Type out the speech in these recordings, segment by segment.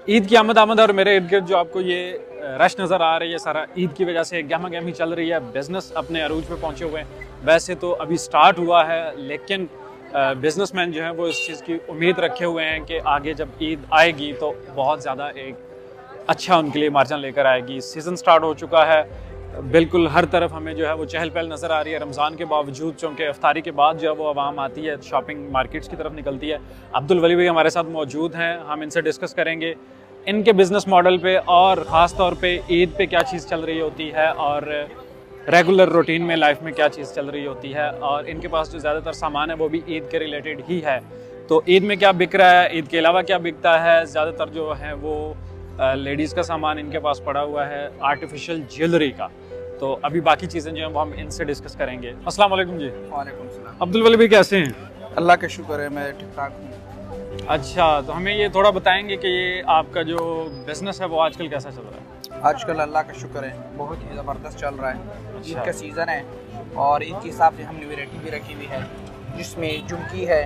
ईद की आमद और मेरे इर्द गिर्द जो आपको ये रश नज़र आ रही है, सारा ईद की वजह से गहमा गहमी चल रही है। बिज़नेस अपने अरूज पे पहुंचे हुए हैं। वैसे तो अभी स्टार्ट हुआ है, लेकिन बिजनेसमैन जो हैं वो इस चीज़ की उम्मीद रखे हुए हैं कि आगे जब ईद आएगी तो बहुत ज़्यादा एक अच्छा उनके लिए मार्जिन लेकर आएगी। सीज़न स्टार्ट हो चुका है, बिल्कुल हर तरफ हमें जो है वो चहल पहल नज़र आ रही है। रमज़ान के बावजूद, चूँकि इफ्तारी के बाद जो है वो आवाम आती है, शॉपिंग मार्केट्स की तरफ निकलती है। अब्दुल वली भाई हमारे साथ मौजूद हैं, हम इनसे डिस्कस करेंगे इनके बिज़नेस मॉडल पे और ख़ास तौर पे ईद पे क्या चीज़ चल रही होती है और रेगुलर रूटीन में लाइफ में क्या चीज़ चल रही होती है। और इनके पास जो ज़्यादातर सामान है वो भी ईद के रिलेटेड ही है। तो ईद में क्या बिक रहा है, ईद के अलावा क्या बिकता है, ज़्यादातर जो है वो लेडीज़ का सामान इनके पास पड़ा हुआ है, आर्टिफिशियल ज्वेलरी का। तो अभी बाकी चीज़ें जो हैं वो हम इनसे डिस्कस करेंगे। अस्सलाम वालेकुम जी। वालेकुम सलाम। अब्दुल वली भाई कैसे हैं? अल्लाह का शुक्र है, मैं ठीक ठाक हूँ। अच्छा, तो हमें ये थोड़ा बताएंगे कि ये आपका जो बिज़नेस है वो आजकल कैसा चल रहा है? आजकल अल्लाह का शुक्र है बहुत ही ज़बरदस्त चल रहा है। अच्छा। ईद का सीज़न है और ईद के हिसाब से हमने वैरायटी भी रखी हुई है, जिसमें झुमकी है,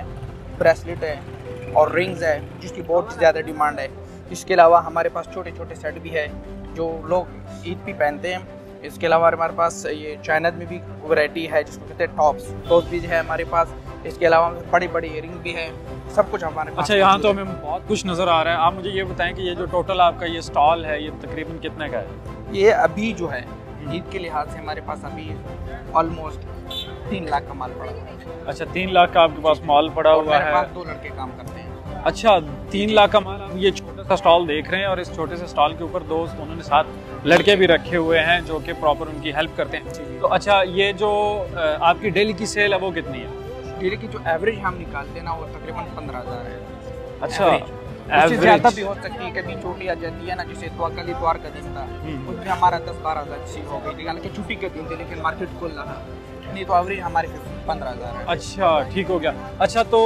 ब्रेसलेट है और रिंग्स है, जिसकी बहुत ज़्यादा डिमांड है। इसके अलावा हमारे पास छोटे छोटे सेट भी है जो लोग ईद पे पहनते हैं। इसके अलावा हमारे पास ये चाइना में भी वैरायटी है जिसको कहते हैं टॉप्स भी है हमारे पास। इसके अलावा बड़ी बड़ी इयरिंग भी है, सब कुछ हमारे पास। अच्छा, यहाँ तो हमें बहुत कुछ नज़र आ रहा है। आप मुझे ये बताएं कि ये जो टोटल आपका ये स्टॉल है ये तकरीबन कितने का है? ये अभी जो है ईद के लिहाज से हमारे पास अभी ऑलमोस्ट 3 लाख का माल पड़ा है। अच्छा, 3 लाख का आपके पास माल पड़ा हुआ है। मेरे पास 2 लड़के काम करते हैं। अच्छा, 3 लाख का माल। आप ये छोटा सा स्टॉल देख रहे हैं और इस छोटे से स्टॉल के ऊपर उन्होंने 7 लड़के भी रखे हुए हैं जो कि प्रॉपर उनकी हेल्प करते हैं। तो अच्छा, ये जो आपकी डेली की सेल है वो कितनी है? डेली की जो एवरेज हम निकालते हैं ना वो तकरीबन 15,000 है। अच्छा, उससे ज़्यादा भी हो सकती है, कभी छोटी आ जाती है ना, जैसे कल इतवार का दिन था उसमें हमारा 10-12 हज़ार सेल हो गई थी, हालांकि छुट्टी के दिन थे लेकिन मार्केट खुल रहा, नहीं तो एवरेज हमारे 15,000 है। अच्छा, ठीक हो गया। अच्छा, तो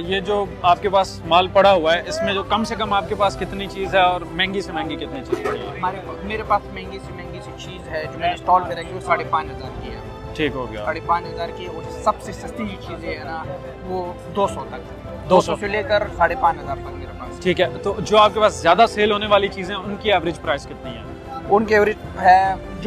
ये जो आपके पास माल पड़ा हुआ है इसमें जो कम से कम आपके पास कितनी चीज़ है और महंगी से महंगी कितनी चीज़ पड़ी है? मेरे पास महंगी से चीज़ है जो मैंने स्टॉल पे रखी है 5,500 की है। ठीक हो गया। 5,500 की। और सबसे सस्ती जो चीज़ें है ना वो 200 तक, 200 से लेकर 5,500 तक मेरे पास। ठीक है, तो जो आपके पास ज़्यादा सेल होने वाली चीज़ें उनकी एवरेज प्राइस कितनी है? उनकी एवरेज है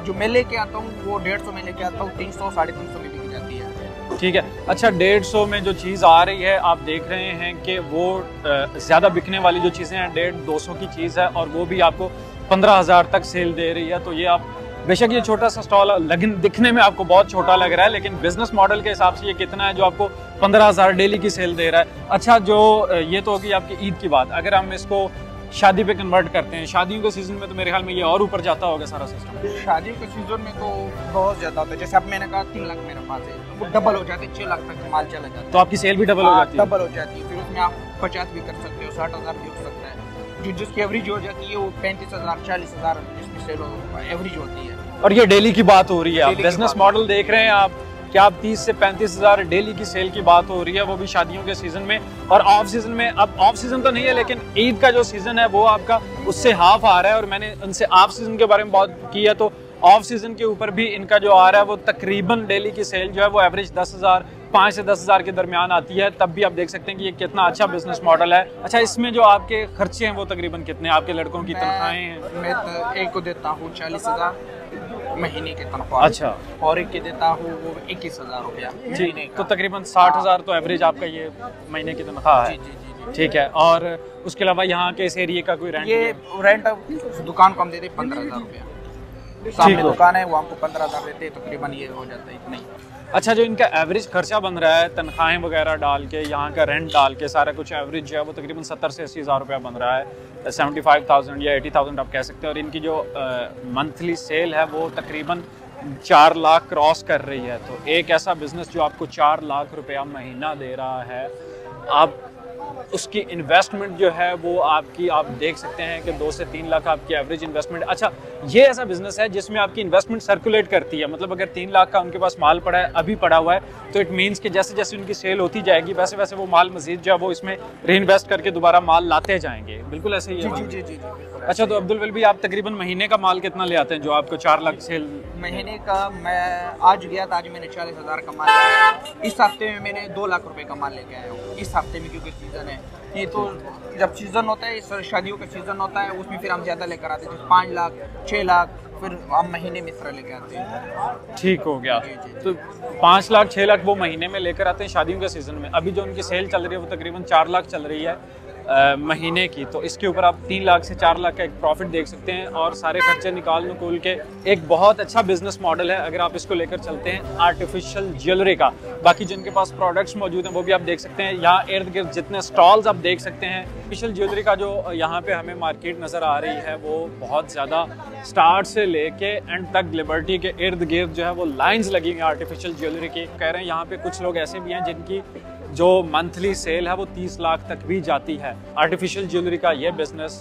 जो मैं लेके आता हूँ वो 150 में लेके आता हूँ, 300-350 में बिक जाती है। ठीक है। अच्छा, 150 में जो चीज़ आ रही है आप देख रहे हैं कि वो ज़्यादा बिकने वाली जो चीज़ें हैं 150-200 की चीज़ है और वो भी आपको 15,000 तक सेल दे रही है। तो ये आप बेशक ये छोटा सा स्टॉल लेकिन दिखने में आपको बहुत छोटा लग रहा है, लेकिन बिजनेस मॉडल के हिसाब से ये कितना है जो आपको 15,000 डेली की सेल दे रहा है। अच्छा, जो ये तो होगी आपकी ईद की बात। अगर हम इसको शादी पे कन्वर्ट करते हैं, शादियों के सीजन में तो मेरे ख्याल में ये और ऊपर जाता होगा सारा सिस्टम। शादियों के सीजन में तो बहुत ज़्यादा होता है। जैसे अब मैंने कहा 3 लाख मेरे पास है, वो डबल हो जाते हैं, 6 लाख तक माल चला जाता है। तो आपकी सेल भी डबल हो जाती है? डबल हो जाती है। फिर उसमें आप 50 भी कर सकते हो, 60,000 भी हो सकता है। जिसकी एवरेज हो जाती है वो 35,000 40,000 जिसकी सेल एवरेज होती है। और ये डेली की बात हो रही है। आप बिजनेस मॉडल देख रहे हैं आप, क्या आप 30 से 35,000 डेली की सेल की बात हो रही है, वो भी शादियों के सीजन में। और ऑफ सीजन में, अब ऑफ सीजन तो नहीं है लेकिन ईद का जो सीजन है वो आपका उससे हाफ आ रहा है। और मैंने उनसे ऑफ सीजन के बारे में बात की है, तो ऑफ सीजन के ऊपर भी इनका जो आ रहा है वो तकरीबन डेली की सेल जो है वो एवरेज 10,000, 5 से 10,000 के दरमियान आती है। तब भी आप देख सकते हैं कि ये कितना अच्छा बिजनेस मॉडल है। अच्छा, इसमें जो आपके खर्चे हैं वो तकरीबन कितने, आपके लड़कों की तनख्वाहें हैं? मैं तो एक को देता हूँ 40,000 महीने की तनख्वाह। अच्छा। और एक के देता हूँ वो 21,000 रुपया महीने का। तो तकरीबन 60,000 तो एवरेज आपका ये महीने की तनख्वाह है। जी। ठीक है। और उसके अलावा यहाँ के इस एरिया का कोई रेंट? ये रेंट दुकान को हम देते 15,000 रुपया। सामने दुकान है वो हमको 15,000 देते, तकरीबन ये हो जाता है इतना ही। अच्छा, जो इनका एवरेज खर्चा बन रहा है तनख्वाहें वगैरह डाल के, यहाँ का रेंट डाल के, सारा कुछ एवरेज जो है वो तकरीबन 70 से 80,000 रुपया बन रहा है। 75,000 या 80,000 आप कह सकते हैं। और इनकी जो मंथली सेल है वो तकरीबन 4 लाख क्रॉस कर रही है। तो एक ऐसा बिजनेस जो आपको 4 लाख रुपया महीना दे रहा है, आप उसकी इन्वेस्टमेंट जो है वो आपकी, आप देख सकते हैं कि 2 से 3 लाख आपकी एवरेज इन्वेस्टमेंट। अच्छा, ये ऐसा बिजनेस है जिसमें आपकी इन्वेस्टमेंट सर्कुलेट करती है। मतलब अगर 3 लाख का उनके पास माल पड़ा है, अभी पड़ा हुआ है, तो इट मीन्स कि जैसे जैसे उनकी सेल होती जाएगी वैसे वैसे वो माल मजीद जो है वो इसमें री इन्वेस्ट करके दोबारा माल लाते जाएंगे। बिल्कुल ऐसे ही है। जी। अच्छा, तो अब्दुल वली भाई आप तकरीबन महीने का माल कितना ले आते हैं जो आपको 4 लाख सेल? महीने का मैं आज गया था, आज मैंने 40,000 का माल लाया। इस हफ्ते में मैंने 2 लाख रुपए का माल लेके आया हूँ इस हफ्ते में, क्योंकि सीजन है। ये तो जब सीज़न होता है, शादियों का सीज़न होता है, उसमें फिर हम ज़्यादा लेकर आते हैं, जैसे 5 लाख 6 लाख, फिर हम महीने में इस तरह लेकर आते हैं। ठीक हो गया। तो 5 लाख 6 लाख वो महीने में लेकर आते हैं शादियों के सीज़न में। अभी जो उनकी सेल चल रही है वो तकरीबन 4 लाख चल रही है महीने की। तो इसके ऊपर आप 3 लाख से 4 लाख का एक प्रॉफिट देख सकते हैं और सारे खर्चे निकाल नकूल के एक बहुत अच्छा बिजनेस मॉडल है अगर आप इसको लेकर चलते हैं आर्टिफिशियल ज्वेलरी का। बाकी जिनके पास प्रोडक्ट्स मौजूद हैं वो भी आप देख सकते हैं। यहाँ इर्द गिर्द जितने स्टॉल्स आप देख सकते हैं, आर्टिफिशियल ज्वेलरी का जो यहाँ पे हमें मार्केट नज़र आ रही है वो बहुत ज़्यादा स्टार्ट से लेके एंड तक लिबर्टी के इर्द गिर्द जो है वो लाइन्स लगी हुई हैं आर्टिफिशियल ज्वेलरी की। कह रहे हैं यहाँ पे कुछ लोग ऐसे भी हैं जिनकी जो मंथली सेल है वो 30 लाख तक भी जाती है। आर्टिफिशियल ज्वेलरी का ये बिजनेस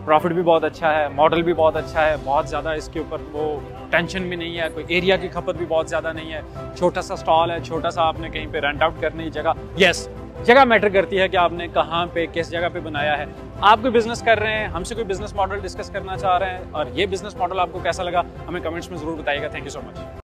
प्रॉफिट भी बहुत अच्छा है, मॉडल भी बहुत अच्छा है, बहुत ज़्यादा इसके ऊपर वो टेंशन भी नहीं है, कोई एरिया की खपत भी बहुत ज़्यादा नहीं है। छोटा सा स्टॉल है, छोटा सा आपने कहीं पे रेंट आउट करने की जगह, यस जगह मैटर करती है कि आपने कहाँ पे किस जगह पे बनाया है। आप कोई बिजनेस कर रहे हैं, हमसे कोई बिजनेस मॉडल डिस्कस करना चाह रहे हैं और ये बिजनेस मॉडल आपको कैसा लगा हमें कमेंट्स में ज़रूर बताइएगा। Thank you so much.